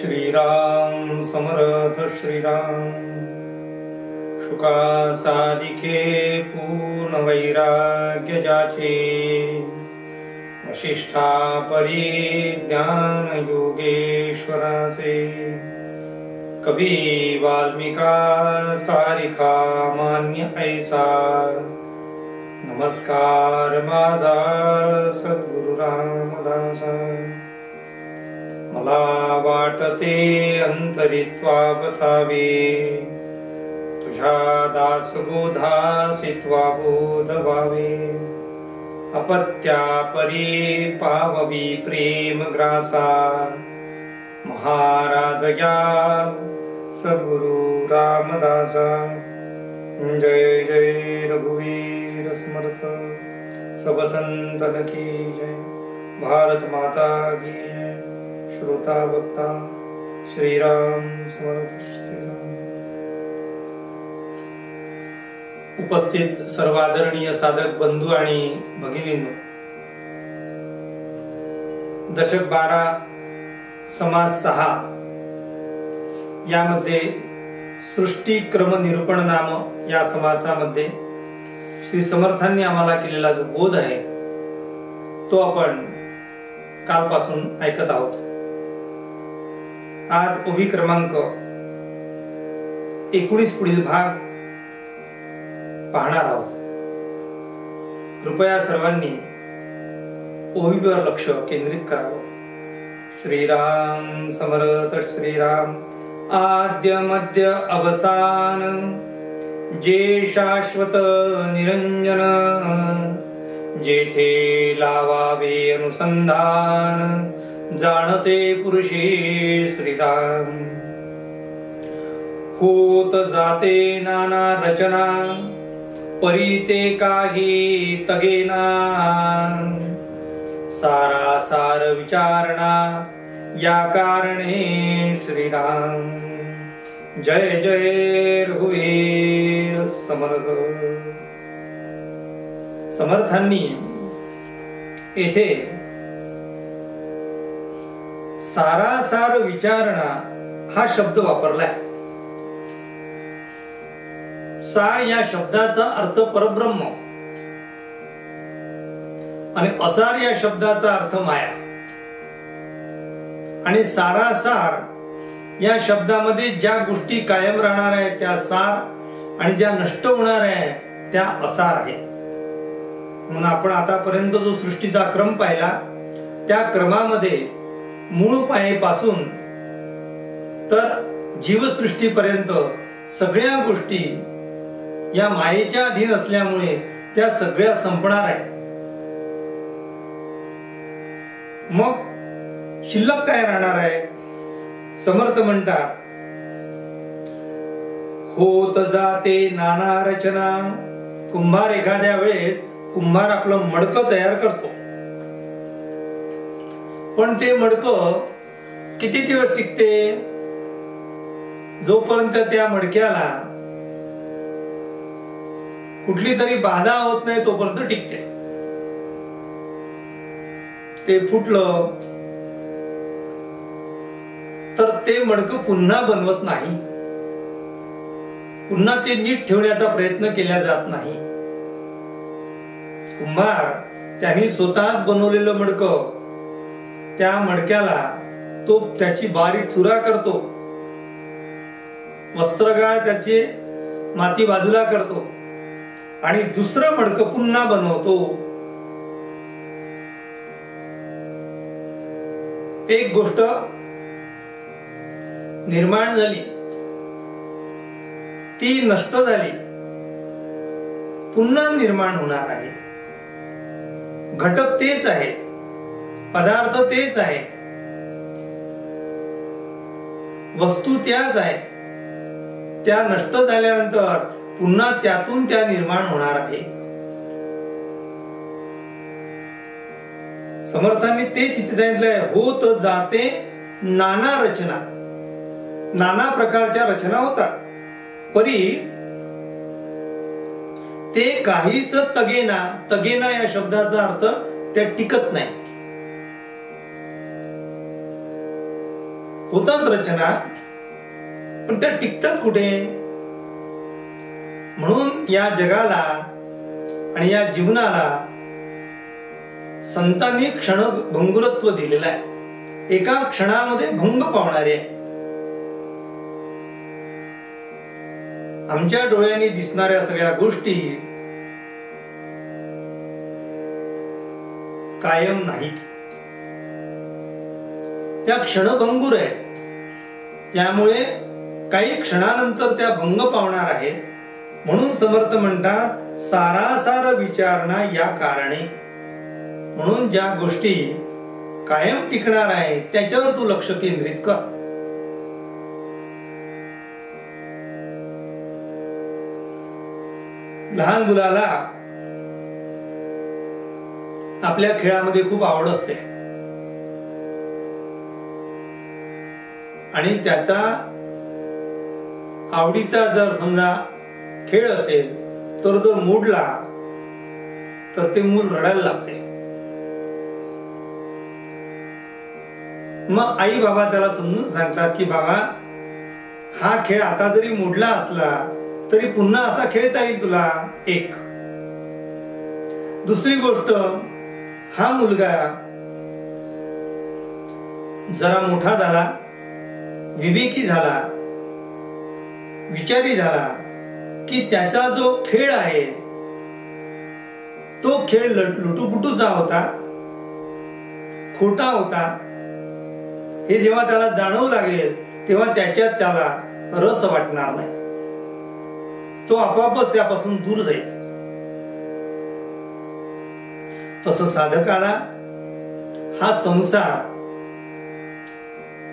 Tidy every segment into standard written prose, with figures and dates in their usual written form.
श्रीराम समर्थ श्रीराम। शुका साधिके पूर्ण वैराग्य जाचे, वशिष्ठा परी ज्ञान योगेश्वराचे। कवी वाल्मिका सारिखा मान्य ऐसा, नमस्कार माझा सद्गुरु रामदासा। मला वाटते अंतरित्वा बसावे, तुझ्या दासबोधासित्वा बोध व्हावे। अपत्या परी पाववी प्रेम ग्रासा, महाराज या सद्गुरु रामदासा। जय जय रघुवीर समर्थ, सब संतन की जय। भारत माता की जय। श्रोता वक्ता श्रीराम समर्थ श्रीराम। उपस्थित सर्व आदरणीय साधक बंधू आणि भगिनींनो, दशक 12 समास 6 यामध्ये सृष्टी क्रम निरूपण नाम या समासामध्ये श्री समर्थांनी आम्हाला केलेला जो बोध आहे तो आपण कालपासून ऐकत आहोत। आज ओवी क्रमांक 19 पुढील भाग पाहणार आहोत। कृपया सर्वांनी ओवीवर लक्ष केंद्रित करावं। श्रीराम समर्थ श्रीराम। आद्य मध्य अवसान, जे शाश्वत निरंजन। जेथे लावावे अनुसंधान, जाणते पुरुषे श्रीराम। होत जाते नाना रचना, परीते काही तगेना। सारासार विचारणा, या कारणे श्रीराम। जय जय रघुवीर समर्थ। समर्थांनी येथे सारासार विचारणा हा शब्द वापरलाय। सार या शब्दाचा अर्थ परब्रह्म आणि असार या शब्दाचा अर्थ माया। आणि सारासार या शब्दामध्ये ज्या गोष्टी कायम राहणार आहेत त्या सार, आणि ज्या नष्ट होणार आहे त्या असार आहेत। म्हणून आपण आतापर्यंत जो सृष्टीचा क्रम पाहिला त्या क्रमामध्ये मूळ पायेपासून तर जीवसृष्टीपर्यंत सगळ्या गोष्टी या मायेच्या अधीन असल्यामुळे त्या सगळ्या संपणार आहेत। मग शिल्लक काय राहणार आहे? समर्थ म्हणतात, होत जाते नाना रचना। कुंभार एखाद्या वेळेस कुंभार आपलं मडकं तयार करतो, पण ते मडकं किती दिवस टिकते? जोपर्यंत त्या मडक्याला कुठली तरी बाधा होत नाही तोपर्यंत टिकते। ते फुटलं तर ते मडकं पुन्हा बनवत नाही, पुन्हा ते नीट ठेवण्याचा प्रयत्न केला जात नाही। कुंभार त्यांनी स्वतःच बनवलेलं मडकं, त्या मडक्याला तो त्याची बारीक चुरा करतो, वस्त्रगाळ त्याची माती बाजूला करतो आणि दुसरं मडकं पुन्हा बनवतो। एक गोष्ट निर्माण झाली, ती नष्ट झाली, पुन्हा निर्माण होणार आहे। घटक तेच आहे, पदार्थ तेच आहे, वस्तू त्याच आहे, त्या नष्ट झाल्यानंतर पुन्हा त्यातून त्या निर्माण होणार आहे। समर्थांनी तेच इथे सांगितलंय, होत जाते नाना रचना। नाना प्रकारच्या रचना होतात, परी ते काहीच तगेना। तगेना या शब्दाचा अर्थ त्या टिकत नाही। होतात रचना, पण त्या टिकतात कुठे? म्हणून या जगाला आणि या जीवनाला संतांनी क्षणभंगुरत्व दिलेलं आहे. एका क्षणामध्ये भंग पावणारे आहे. आमच्या डोळ्यांनी दिसणाऱ्या सगळ्या गोष्टी कायम नाहीत, त्या क्षणभंगुर आहेत. यामुळे काही क्षणानंतर त्या भंग पावणार आहेत. म्हणून समर्थ म्हणतात सारासार विचारणा या कारणे. म्हणून ज्या गोष्टी कायम टिकणार आहेत त्याच्यावर तू लक्ष केंद्रित कर. लहान मुलाला आपल्या खेळामध्ये खूप आवड असते आणि त्याचा आवडीचा जर समजा खेळ असेल तर जर मोडला तर ते मूल रडायला लागते. मग आई बाबा त्याला समजून सांगतात की बाबा हा खेळ आता जरी मोडला असला तरी पुन्हा असा खेळता येईल तुला. एक दुसरी गोष्ट, हा मुलगा जरा मोठा झाला, विवेकी झाला, विचारी झाला की त्याचा जो खेळ आहे तो खेळ लुटूपुटूचा होता, खोटा होता. हे जेव्हा त्याला जाणवू लागेल तेव्हा त्याच्यात त्याला रस वाटणार नाही. तो आपोआपच त्यापासून दूर जाईल. तसं साधकाला हा संसार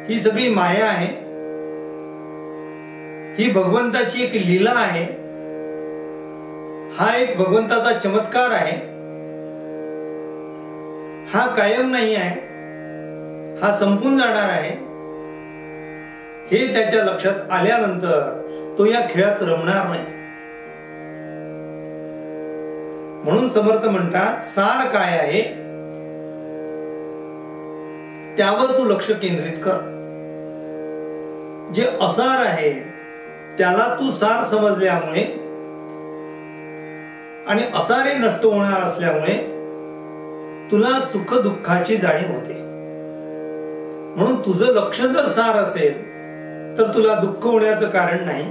ही सगळी माया आहे, ही भगवंताची एक लीला आहे, हा एक भगवंताचा चमत्कार आहे. हा कायम नाही आहे, हा संपून जाणार आहे. हे त्याच्या लक्षात आल्यानंतर तो या खेळात रमणार नाही. म्हणून समर्थ म्हणतात सार काय आहे त्यावर तू लक्ष केंद्रित कर. जे असार आहे त्याला तू सार समजल्यामुळे आणि असारे नष्ट होणार असल्यामुळे तुला सुख दुःखाची जाणीव होते. म्हणून तुझं लक्ष जर सार असेल तर तुला दुःख होण्याचं कारण नाही.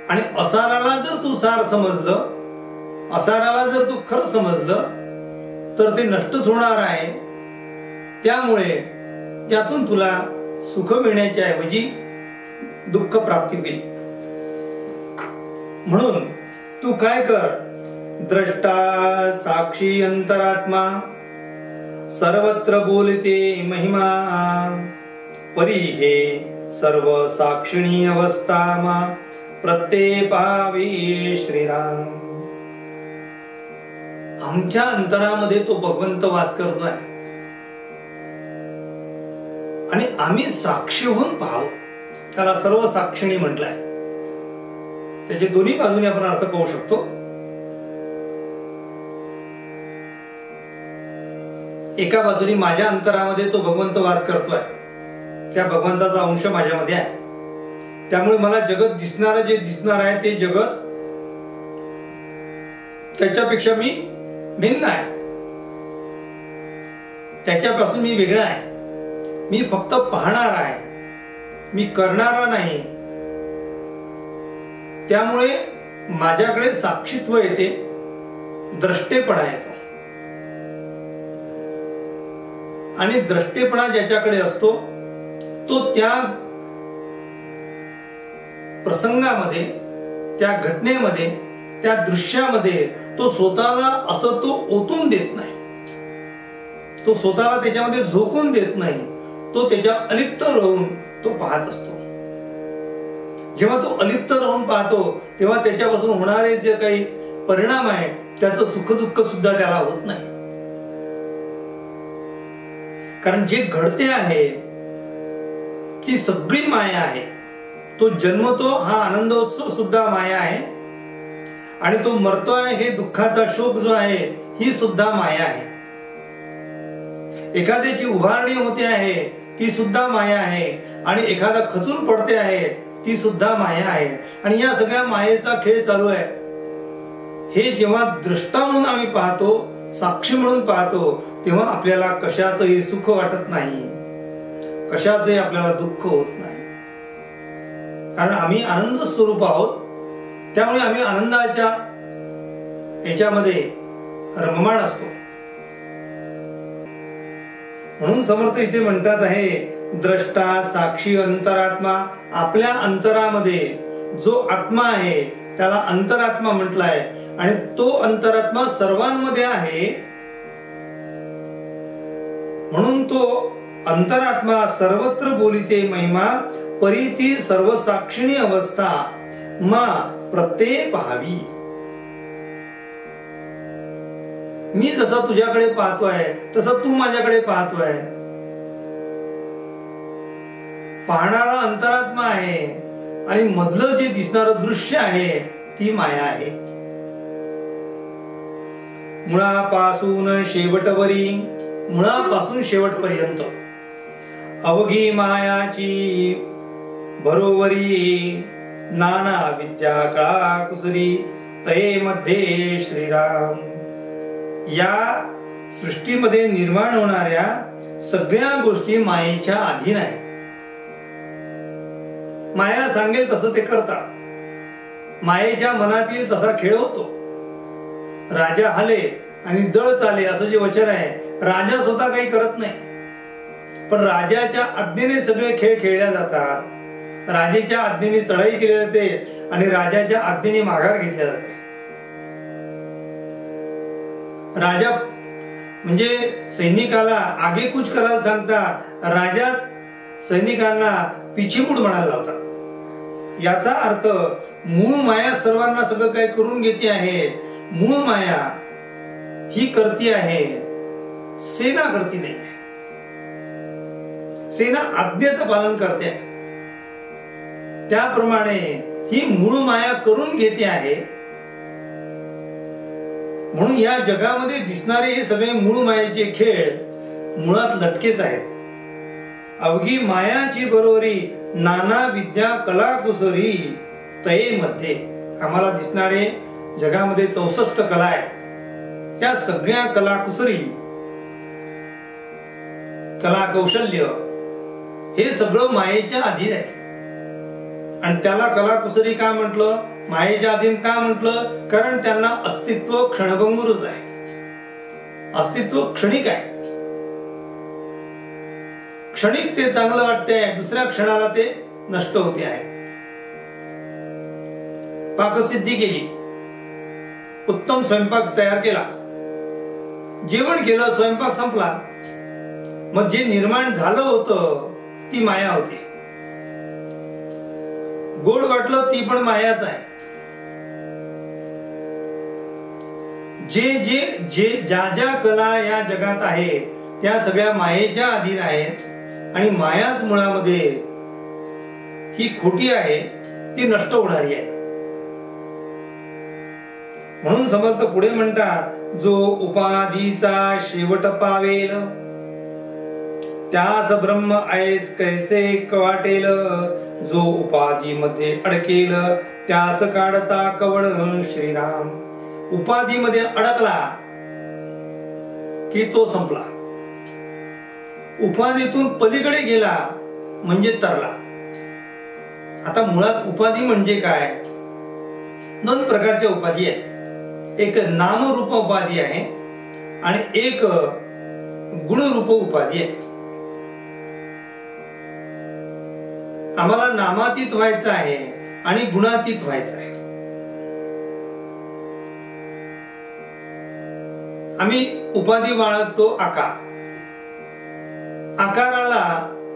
आणि असाराला जर तू सार समजलं, असाराला जर तू खरं समजलं तर ते नष्टच होणार आहे. त्यामुळे त्यातून तुला सुख मिळण्याच्या ऐवजी दुःख प्राप्ती होईल. म्हणून तू काय कर, द्रष्टा साक्षी अंतरात्मा सर्वत्र बोलते महिमा परी हे सर्व साक्षिणी अवस्था मा प्रत्येक पावी श्रीराम. आमच्या अंतरामध्ये तो भगवंत वास करतोय आणि आम्ही साक्षी होऊन पाहावं. त्याला सर्व साक्षिणी म्हटलंय. त्याचे दोन्ही बाजूने आपण अर्थ पाहू शकतो. एका बाजूने माझ्या अंतरामध्ये तो भगवंत वास करतोय, त्या भगवंताचा अंश माझ्यामध्ये आहे. त्यामुळे मला जगत दिसणारं जे दिसणार आहे ते जगत त्याच्यापेक्षा मी भिन्न आहे, त्याच्यापासून मी वेगळा आहे. मी फक्त पाहणार आहे, मी करणारा नाही. त्यामुळे माझ्याकडे साक्षीत्व येते, द्रष्टेपणा येतो. आणि द्रष्टेपणा ज्याच्याकडे असतो तो त्या प्रसंगामध्ये, त्या घटनेमध्ये, त्या दृश्यामध्ये तो स्वतःला असं तो ओतून देत नाही, तो स्वतःला त्याच्यामध्ये झोकून देत नाही. तो त्याच्या अलिप्त राहून तो पाहत असतो. जेव्हा तो अलिप्त राहून पाहतो तेव्हा त्याच्यापासून होणारे जे काही परिणाम आहे त्याचं सुख दुःख सुद्धा त्याला होत नाही. कारण जे घडते आहे ती सगळी माया आहे. तो जन्मतो हा आनंदोत्सव सुद्धा माया आहे आणि तो मरतोय हे दुःखाचा शोक जो आहे ही सुद्धा माया आहे. एखाद्याची उभारणी होते आहे ती सुद्धा माया आहे, आणि एखादा खचून पडते आहे ती सुद्धा माया आहे, आणि या सगळ्या मायेचा खेळ चालू आहे. हे जेव्हा द्रष्टा म्हणून आम्ही पाहतो, साक्षी म्हणून पाहतो, तेव्हा आपल्याला कशाचंही सुख वाटत नाही, कशाचंही आपल्याला दुःख होत नाही. कारण आम्ही आनंद स्वरूप आहोत, त्यामुळे आम्ही आनंदाच्या याच्यामध्ये रममाण असतो. म्हणून समर्थ इथे म्हणतात आहे, द्रष्टा साक्षी अंतरात्मा. आपल्या अंतरामध्ये जो आत्मा आहे त्याला अंतरात्मा म्हटलाय, आणि तो अंतरात्मा सर्वांमध्ये आहे. म्हणून तो अंतरात्मा सर्वत्र बोलिते महिमा, परीती सर्व साक्षिणी अवस्था मा प्रत्येक पाहावी. मी जसं तुझ्याकडे पाहतोय तसं तू माझ्याकडे पाहतोय. पाहणारा अंतरात्मा आहे, आणि मधलं जे दिसणारं दृश्य आहे ती माया आहे. मुळापासून शेवटवरी, मुळापासून शेवटपर्यंत अवघी मायाची बरोबरी, नाना विद्या कळा कुसरी तये मध्ये श्रीराम. या सृष्टीमध्ये निर्माण होणाऱ्या सगळ्या गोष्टी मायेच्या अधीन आहेत. माया सांगेल तसं ते करतात. मायेच्या मनातील तसा खेळ होतो. राजा हले आणि दळ चाले असं जे वचन आहे, राजा स्वतः काही करत नाही, पण राजाच्या आज्ञेने सगळे खेळ खेळल्या जातात. राजाच्या आज्ञेने चढाई केली जाते आणि राजाच्या आज्ञेने माघार घेतल्या जाते. राजा म्हणजे सैनिकाला आगेकूच करायला सांगता, राजाच सैनिकांना पिछेमुड म्हणायला लावतात. याचा अर्थ मूळ माया सर्वांना सगळं काही करून घेते आहे. मूळ माया ही करती आहे, सेना करती नाही. सेना आज्ञेचं पालन करते. त्याप्रमाणे ही मूळ माया करून घेते आहे. म्हणून या जगामध्ये दिसणारे हे सगळे मूळ मायेचे खेळ मुळात लटकेच आहेत. अवघी मायाची बरोबरी, नाना विद्या कला कुसरी तये मध्ये. आम्हाला दिसणारे जगामध्ये 64 कला आहेत. त्या सगळ्या कला कुसरी, कला कौशल्य हे सगळं मायेच्या अधीन आहे. आणि त्याला कला कुसरी का म्हटलं, मायेच्या अधीन का म्हटलं? कारण त्यांना अस्तित्व क्षणभंगुरच आहे. अस्तित्व क्षणिक आहे. क्षणिक ते चांगलं वाटते, दुसऱ्या क्षणाला ते नष्ट होते आहे. पाकसिद्धी केली, उत्तम स्वयंपाक तयार केला, जेवण केलं, स्वयंपाक संपला, मग जे निर्माण झालं होतं ती माया होती. गोड वाटलं ती पण मायाच आहे. ज्या ज्या कला या जगात आहे त्या सगळ्या मायेच्या अधीन आहेत, आणि मायाच मुळामध्ये ही खोटी आहे, ती नष्ट होणारी आहे. म्हणून समर्थ पुढे म्हणतात, जो उपाधीचा शेवट पावेल त्यास ब्रह्म ऐस कैसे वाटेल, जो उपाधी मध्ये अडकेल त्यास काढता कवळ श्रीराम. उपाधी मध्ये अडकला की तो संपला. उपाधीतून पलीकडे गेला म्हणजे तरला. आता मुळात उपाधी म्हणजे काय? 2 प्रकारच्या उपाधी आहेत. एक नामरूप उपाधी आहे आणि एक गुणरूप उपाधी आहे. आम्हाला नामातीत व्हायचं आहे आणि गुणातीत व्हायचं आहे. आम्ही उपाधी बाळगतो आकार. आकाराला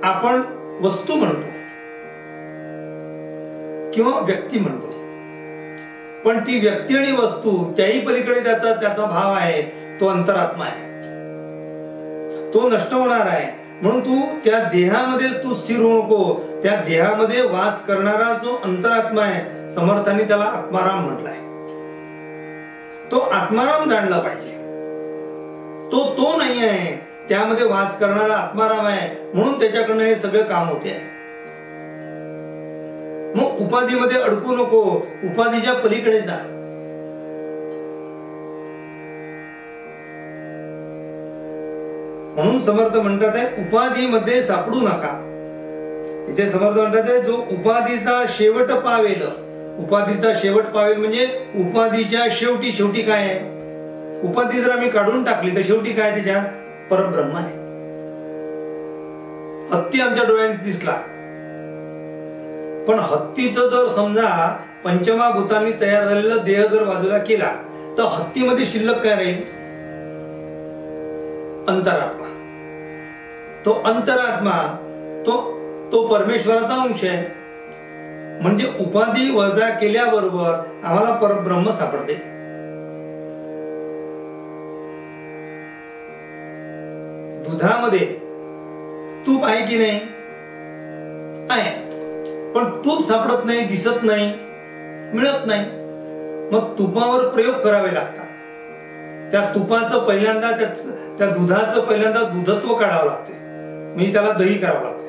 आपण वस्तू म्हणतो किंवा व्यक्ती म्हणतो, पण ती व्यक्ती आणि वस्तू त्याही पलीकडे त्याचा भाव आहे, तो अंतरात्मा आहे. तो नष्ट होणार आहे. म्हणून तू त्या देहामध्ये तू स्थिर होऊ नको. त्या देहामध्ये वास करणारा जो अंतरात्मा आहे, समर्थांनी त्याला आत्माराम म्हटलाय. तो आत्माराम जाणला पाहिजे. तो नाही आहे. त्यामध्ये वास करणारा आत्माराम आहे, म्हणून त्याच्याकडनं हे सगळं काम होते. मग उपाधीमध्ये अडकू नको, उपाधीच्या पलीकडे जा. म्हणून समर्थ म्हणतात आहे उपाधीमध्ये सापडू नका. इथे समर्थ म्हणतात आहे जो उपाधीचा शेवट पावेल. उपाधीचा शेवट पावेल म्हणजे उपाधीच्या शेवटी शेवटी काय आहे? उपाधी जर आम्ही काढून टाकली तर शेवटी काय त्याच्यात? परब्रह्म आहे. हत्ती आमच्या डोळ्यात दिसला, पण हत्तीचं जर समजा पंचमहाभूतांनी तयार झालेला देह जर बाजूला केला तर हत्तीमध्ये शिल्लक काय राहील? अंतरात्मा. तो अंतरात्मा तो परमेश्वराचा अंश आहे. म्हणजे उपाधी वजा केल्याबरोबर आम्हाला परब्रह्म सापडते. दुधामध्ये तूप आहे की नाही? आहे, पण तूप सापडत नाही, दिसत नाही, मिळत नाही. मग तुपावर प्रयोग करावे लागतात. त्या तुपाचं पहिल्यांदा त्या दुधाचं पहिल्यांदा दुधत्व काढावं लागते, म्हणजे त्याला दही करावं लागते.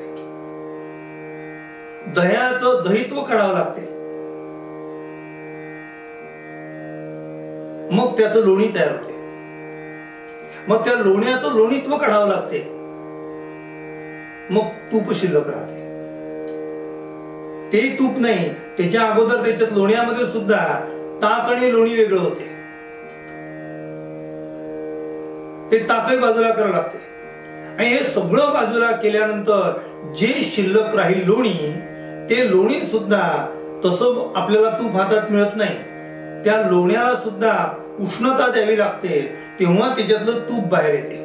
दह्याचं दहित्व काढावं लागते, मग त्याचं लोणी तयार होते. मग त्या लोण्याचं लोणीत्व काढावं लागते, मग तूप शिल्लक राहते. ते तूप नाही, त्याच्या अगोदर त्याच्यात लोण्यामध्ये सुद्धा ताक आणि लोणी वेगळं होते. ते ताकही बाजूला करावं लागते. आणि हे सगळं बाजूला केल्यानंतर जे शिल्लक राहील लोणी, ते लोणी सुद्धा तसं आपल्याला तूप हातात मिळत नाही. त्या लोण्याला सुद्धा उष्णता द्यावी लागते, तेव्हा त्याच्यातलं तूप बाहेर येते.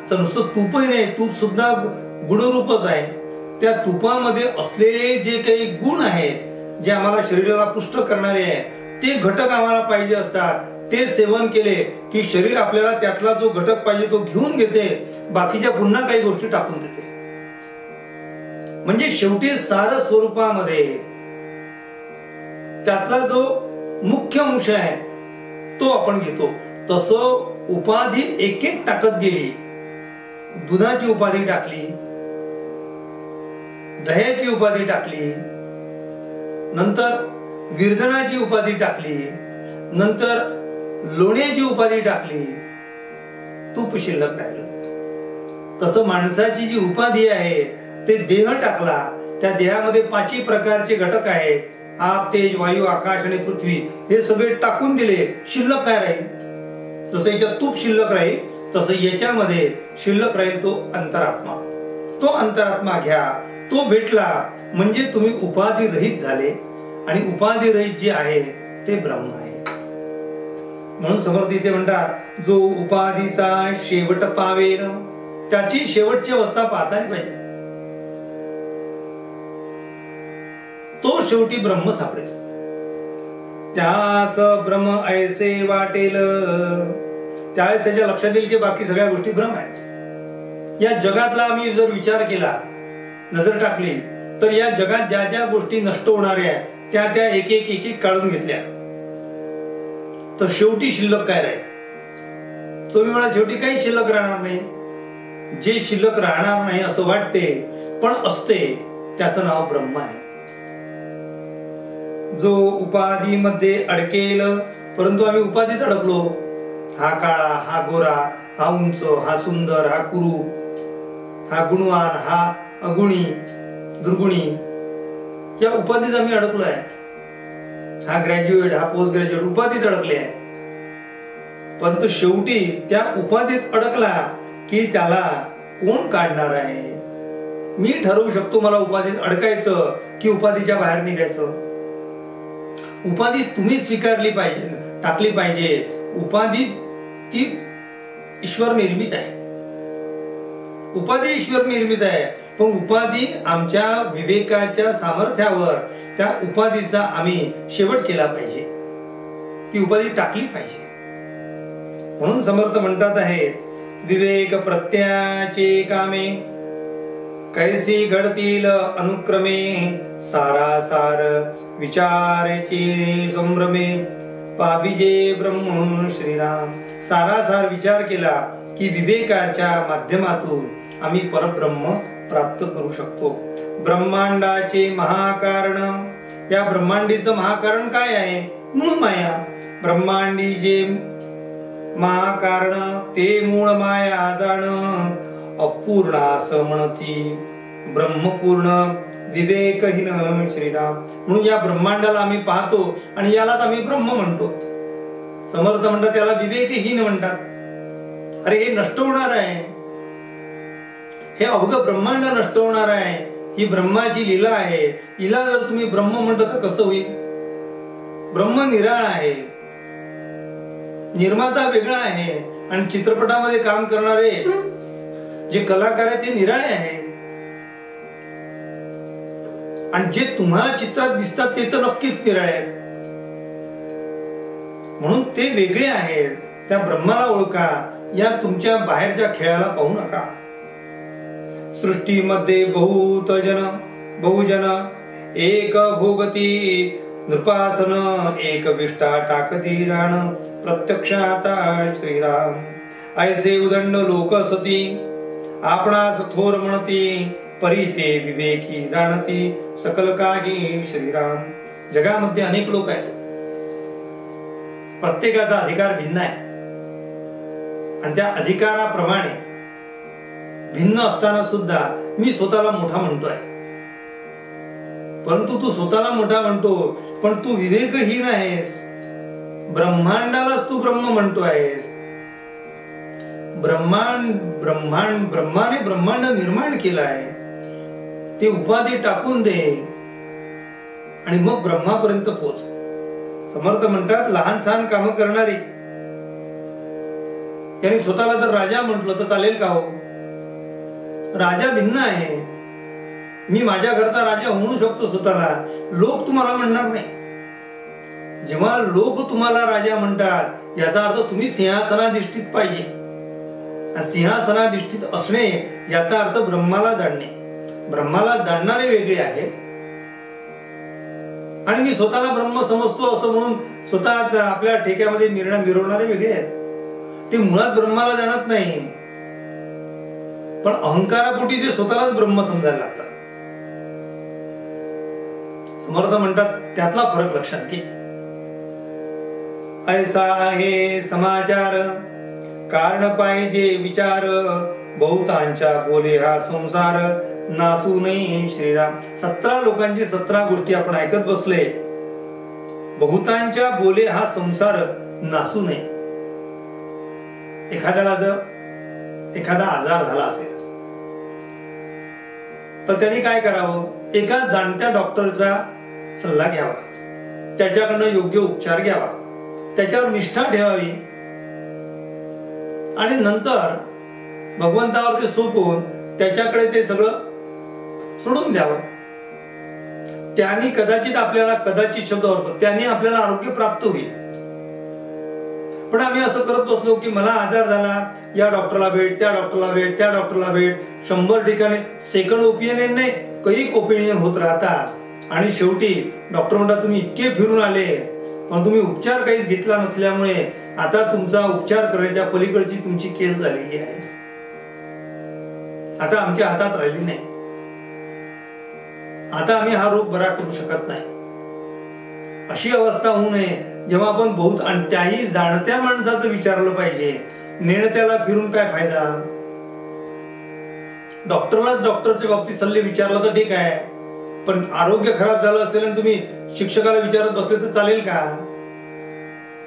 आता नुसतं तूपही नाही, तूप सुद्धा गुणरूपच आहे. त्या तुपामध्ये असलेले जे काही गुण आहेत, जे आम्हाला शरीराला पुष्ट करणारे आहे, ते घटक आम्हाला पाहिजे असतात. ते सेवन केले की शरीर आपल्याला त्यातला जो घटक पाहिजे तो घेऊन घेते, बाकीच्या पुन्हा काही गोष्टी टाकून देते. म्हणजे शेवटी सार स्वरूपामध्ये त्यातला जो मुख्य अंश आहे तो आपण घेतो. तसं उपाधी एक एक टाकत गेली. दुधाची उपाधी टाकली, दह्याची उपाधी टाकली, नंतर विरजणाची उपाधी टाकली, नंतर लोण्याची उपाधी टाकली, तूप शिल्लक राहिलं. तसं माणसाची जी उपाधी आहे ते देह टाकला. त्या देहामध्ये 5 प्रकारचे घटक आहेत, आप, तेज, वायू, आकाश आणि पृथ्वी. हे सगळे टाकून दिले, शिल्लक काय राहील? जसं याच्यात तूप शिल्लक राहील, तसं याच्यामध्ये शिल्लक राहील तो अंतरात्मा. तो अंतरात्मा घ्या, तो भेटला म्हणजे तुम्ही उपाधी रहित झाले. आणि उपाधी रहित जे आहे ते ब्रह्म आहे. म्हणून समर्थ इथे म्हणतात जो उपाधीचा शेवट पावेल, त्याची शेवटची अवस्था पाहता पाहिजे. तो शेवटी ब्रह्म सापडेल. त्यास ब्रह्म ऐसे वाटेल, त्यावेळेस त्याच्या लक्षात येईल की बाकी सगळ्या गोष्टी ब्रह्म आहेत. या जगातला आम्ही जर विचार केला, नजर टाकली, तर या जगात ज्या ज्या गोष्टी नष्ट होणाऱ्या आहेत त्या त्या एक एक काढून घेतल्या, तर शेवटी शिल्लक काय राहील? तुम्ही म्हणा शेवटी काही शिल्लक राहणार नाही. जे शिल्लक राहणार नाही असं वाटते पण असते, त्याचं नाव ब्रह्म आहे. जो उपाधीमध्ये अडकेल, परंतु आम्ही उपाधीत अडकलो. हा काळा, हा गोरा, हा उंच, हा सुंदर, हा कुरूप, हा गुणवान, हा अगुणी, दुर्गुणी, या उपाधीत आम्ही अडकलो आहे. हा ग्रॅज्युएट, हा पोस्ट ग्रॅज्युएट, उपाधीत अडकले आहे. परंतु शेवटी त्या उपाधीत अडकला की त्याला कोण काढणार आहे? मी ठरवू शकतो मला उपाधीत अडकायचं की उपाधीच्या बाहेर निघायचं. उपाधी तुम्ही स्वीकारली पाहिजे, टाकली पाहिजे. उपाधी ती ईश्वर निर्मित आहे. उपाधी ईश्वर निर्मित आहे, पण उपाधी आमच्या विवेकाच्या सामर्थ्यावर त्या उपाधीचा आम्ही शेवट केला पाहिजे. ती उपाधी टाकली पाहिजे. म्हणून समर्थ म्हणतात आहे विवेक प्रत्याचे कामे कैसी घडतील अनुक्रमे सारासार विचाराचे संभ्रमे पाबिजे ब्रह्म श्रीराम. सारासार विचार केला की विवेकाच्या माध्यमातून आम्ही परब्रह्म प्राप्त करू शकतो. ब्रह्मांडाचे महाकारण, या ब्रह्मांडीचं महाकारण काय आहे? मूळ माया. ब्रह्मांडीचे महाकारण ते मूळ माया जाण, अपूर्ण असं म्हणती ब्रह्मपूर्ण विवेकहीन श्रीराम. म्हणून या ब्रह्मांडाला आम्ही पाहतो आणि यालाच आम्ही ब्रह्म म्हणतो. समर्थ म्हणतात त्याला विवेकहीन म्हणतात. अरे हे नष्ट होणार आहे, हे अवघं ब्रह्मांड नष्ट होणार आहे. ही ब्रह्माची लीला आहे. हिला जर तुम्ही ब्रह्म म्हणता तर कसं होईल? ब्रह्म निराळ आहे, निर्माता वेगळा आहे आणि चित्रपटामध्ये काम करणारे जे कलाकार आहेत ते निराळे आहेत. आणि जे तुम्हाला चित्रात दिसतात ते तर नक्कीच निराळे आहेत. म्हणून ते वेगळे आहेत. त्या ब्रह्माला ओळखा. या तुमच्या बाहेरच्या खेळाला पाहू नका. सृष्टीमध्ये बहुजन एक भोगती नृपासन, एक विष्टा टाकती जाण, प्रत्यक्षात श्रीराम. ऐसे उदंड लोक सती, आपणास थोर म्हणती, परी ते विवेकी जाणती, सकल काही श्रीराम. जगामध्ये अनेक लोक आहेत, प्रत्येकाचा अधिकार भिन्न आहे आणि त्या अधिकाराप्रमाणे भिन्न असताना सुद्धा मी स्वतःला मोठा म्हणतोय. परंतु तू स्वतःला मोठा म्हणतो पण तू विवेकहीन आहेस. ब्रह्मांडालाच तू ब्रह्म म्हणतो आहेस. ब्रह्माने ब्रह्मांड निर्माण केला आहे. ते उपाधी टाकून दे आणि मग ब्रह्मापर्यंत पोच. समर्थ म्हणतात लहान सहान काम करणारी यांनी स्वतःला जर राजा म्हटलं तर चालेल का हो? राजा भिन्न आहे. मी माझ्या घरचा राजा होऊ शकतो स्वतःला, लोक तुम्हाला म्हणणार नाही. जेव्हा लोक तुम्हाला राजा म्हणतात याचा अर्थ तुम्ही सिंहासनाधिष्ठित पाहिजे. सिंहासनाधिष्ठित असणे याचा अर्थ ब्रह्माला जाणणे. ब्रह्माला जाणणारे वेगळे आहेत आणि मी स्वतःला ब्रह्म समजतो असं म्हणून स्वतः आपल्या ठेक्यामध्ये मिरवणारे वेगळे आहेत. ते मुळात ब्रह्माला जाणत नाही पण अहंकारापोटी ते स्वतःलाच ब्रह्म समजायला लागतात. समर्थ म्हणतात त्यातला फरक लक्षात घे. ऐसा आहे समाचार, कारण पाहिजे विचार, बहुतांच्या बोले हा संसार, नासू नये श्रीराम. 17 लोकांची 17 गोष्टी आपण ऐकत बसले. बहुतांच्या बोले हा संसार नासू नये. एखाद्याला जर एखादा आजार झाला असेल तर त्यांनी काय करावं? एका जाणत्या डॉक्टरचा सल्ला घ्यावा, त्याच्याकडनं योग्य उपचार घ्यावा, त्याच्यावर निष्ठा ठेवावी आणि नंतर भगवंतावर ते सोपवून त्याच्याकडे ते सगळं सोडून द्यावं. त्यांनी कदाचित आपल्याला, कदाचित शब्द वापरतो, त्यांनी आपल्याला आरोग्य प्राप्त होईल. पण आम्ही असं करत बसलो की मला आजार झाला, या डॉक्टरला भेट, त्या डॉक्टरला भेट, त्या डॉक्टरला भेट, 100 ठिकाणी सेकंड ओपिनियन नाही कैक ओपिनियन होत राहतात आणि शेवटी डॉक्टर म्हणतात तुम्ही इतके फिरून आले पण तुम्ही उपचार काहीच घेतला नसल्यामुळे आता तुमचा उपचार करायच्या पलीकडची तुमची केस झालेली आहे, आता आमच्या हातात राहिली नाही, आता आम्ही हा रोग बरा करू शकत नाही. अशी अवस्था होऊ नये. जेव्हा आपण बहुत आणि त्याही जाणत्या माणसाचं विचारलं पाहिजे. नेणत्याला फिरून काय फायदा? डॉक्टरलाच डॉक्टरच्या बाबतीत सल्ले विचारला तर ठीक आहे, पण आरोग्य खराब झालं असेल आणि तुम्ही शिक्षकाला विचारत बसले तर चालेल का?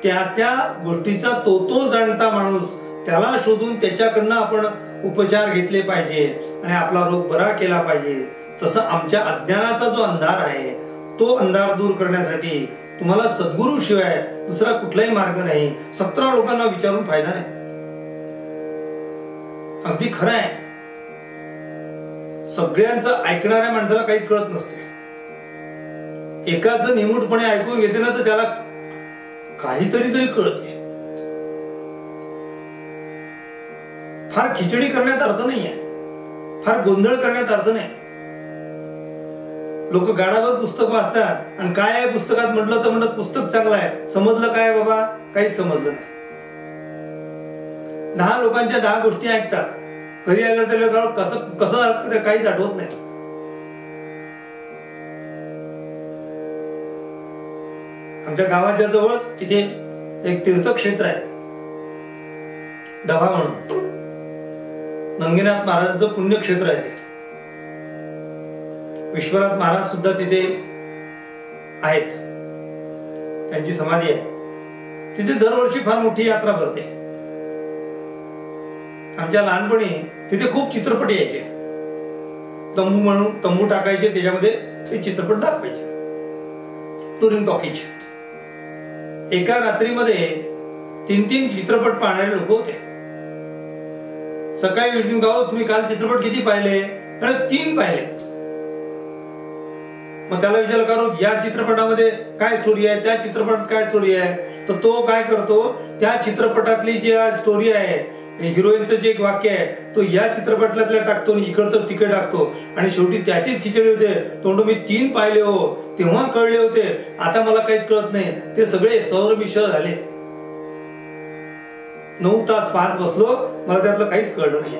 त्या गोष्टीचा तो जाणता माणूस, त्याला शोधून त्याच्याकडनं आपण उपचार घेतले पाहिजे आणि आपला रोग बरा केला पाहिजे. तसं आमच्या अज्ञानाचा जो अंधार आहे तो अंधार दूर करण्यासाठी तुम्हाला सद्गुरू शिवाय दुसरा कुठलाही मार्ग नाही. 17 लोकांना विचारून फायदा नाही. अगदी खरं आहे, सगळ्यांचं ऐकणाऱ्या माणसाला काहीच कळत नसते. एकाच निमूटपणे ऐकून घेते ना तर त्याला काहीतरी तरी कळते. फार खिचडी करण्यात अर्थ नाहीये, फार गोंधळ करण्यात अर्थ नाही. लोक गाडावर पुस्तक वाचतात आणि काय आहे पुस्तकात म्हटलं तर म्हणतात पुस्तक चांगलं आहे, समजलं काय बाबा? काहीच समजलं नाही. 10 लोकांच्या 10 गोष्टी ऐकतात, घरी आल्यावर त्याला कसं कसं काहीच आठवत नाही. आमच्या गावाच्या जवळच तिथे एक तीर्थक्षेत्र आहे, डभा म्हणून. नंगीनाथ महाराजांचं पुण्यक्षेत्र आहे ते. विश्वनाथ महाराज सुद्धा तिथे आहेत, त्यांची समाधी आहे तिथे. दरवर्षी फार मोठी यात्रा भरते. आमच्या लहानपणी तिथे खूप चित्रपट यायचे, तंबू म्हणून तंबू टाकायचे, त्याच्यामध्ये ते चित्रपट दाखवायचे, टुरिंग टॉकीज. एका रात्रीमध्ये 3-3 चित्रपट पाहणारे लोक होते. सकाळी विष्णू गाव, तुम्ही काल चित्रपट किती पाहिले? 3 पाहिले. मग त्याला विचारलं, कारण या चित्रपटामध्ये काय स्टोरी आहे, त्या चित्रपटात काय स्टोरी आहे? तर तो काय करतो, त्या चित्रपटातली जी स्टोरी आहे, हिरोईनचं जे एक वाक्य आहे, तो या चित्रपटातल्या टाकतो आणि इकडचं तिकडे टाकतो, आणि शेवटी त्याचीच खिचडी होते. तोंड मी 3 पाहिले हो, तेव्हा कळले होते, आता मला काहीच कळत नाही. ते सगळे सरमिश्र झाले. 9 तास पाहत बसलो, मला त्यातलं काहीच कळलं नाही.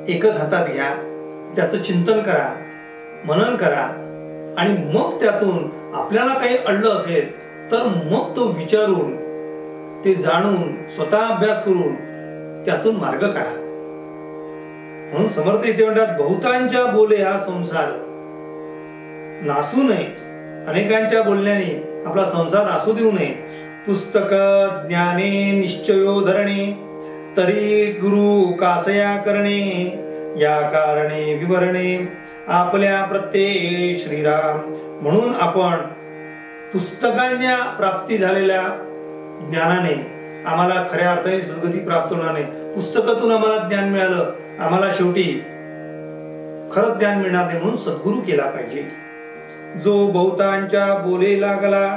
एकच हातात घ्या, त्याचं चिंतन करा, मनन करा, आणि मग त्यातून आपल्याला काही अडलं असेल तर मग तो विचारून, ते जाणून, स्वतः अभ्यास करून त्यातून मार्ग काढा. म्हणून समर्थ इथे म्हणतात, बहुतांच्या बोले हा संसार नासू नये. अनेकांच्या बोलण्याने आपला संसार नासू देऊ नये. पुस्तक ज्ञाने निश्चयो धरणे, तरी गुरु कासया करणे, या कारणे विवरणे आपल्या प्रत्यय श्रीराम. म्हणून आपण पुस्तकांच्या प्राप्ती झालेल्या ज्ञानाने आम्हाला खऱ्या अर्थाने सद्गती प्राप्त होणार नाही. पुस्तकातून आम्हाला ज्ञान मिळालं, आम्हाला शेवटी खरं ज्ञान मिळणार नाही. म्हणून सद्गुरू केला पाहिजे. जो बहुतांच्या बोले लागला,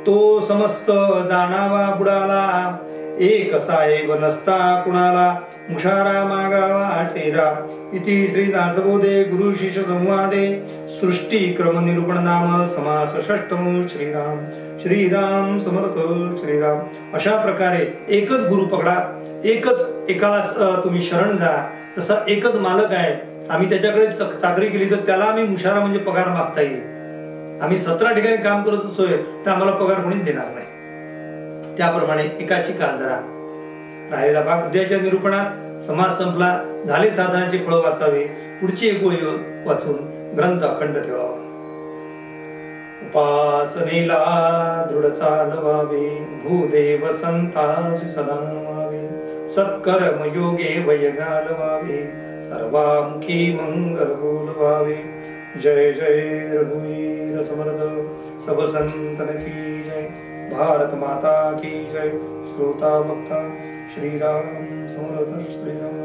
तो समस्त जाणावा बुडाला. एक साहेब नसता कुणाला, मुशारा मागावा तेरा. इति श्री दासबोधे गुरु शिष्य संवादे सृष्टी क्रम निरूपण नाम समास षष्ठम. श्रीराम श्रीराम समर्थ श्रीराम. अशा प्रकारे एकच गुरु पकडा, एकच एकाला तुम्ही शरण जा. तसा एकच मालक आहे, आम्ही त्याच्याकडे चाकरी केली तर त्याला आम्ही मुशारा म्हणजे पगार मागता येईल. आम्ही 17 ठिकाणी काम करत असोय तर आम्हाला पगार कोणी देणार नाही. त्याप्रमाणे एकाची काळ जरा. राहिलेला भाग उद्याच्या निरूपणात. समाज संपला, झाले साधनाचे फळ वाचावे. पुढची एक ओळी वाचून ग्रंथ अखंड ठेवावा. उपासनेला दृढ चालवावे, भूदेव संतासी सदा नमावे. सत्कर्म योगे वय घालवावे, सर्वामुखी मंगल बोलवावे. जय जय रघुवीर समर्थ, सब संतन की जय. भारत माता की जय. श्रोता भक्ता श्रीराम समर्थ श्रीराम.